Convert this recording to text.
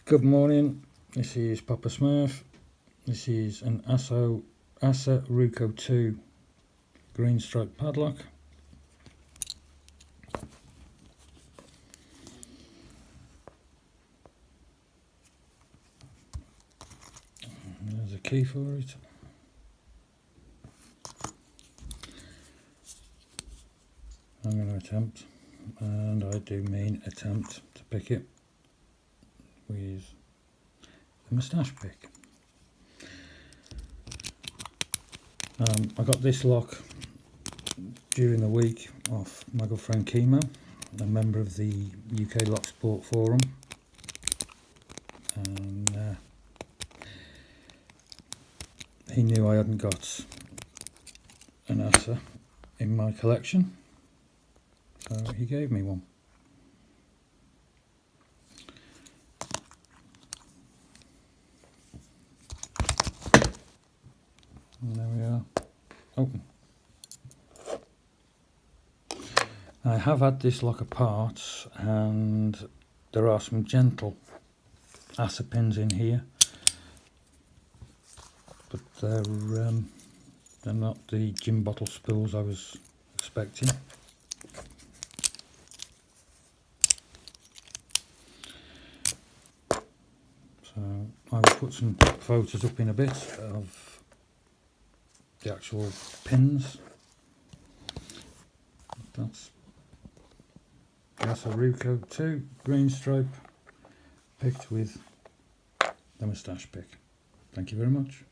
Good morning, this is Papa Smurf. This is an Assa Ruco 2 green stripe padlock. There's a key for it. I'm going to attempt, and I do mean attempt, to pick it with a moustache pick. I got this lock during the week off my good friend Kimo, a member of the UK Lock Sport Forum, and he knew I hadn't got an Assa in my collection, so he gave me one. And there we are. Open. I have had this lock apart, and there are some gentle Assa pins in here, but they're not the gin bottle spools I was expecting. So I will put some photos up in a bit of the actual pins. That's Assa Ruco 2 green stripe picked with the moustache pick. Thank you very much.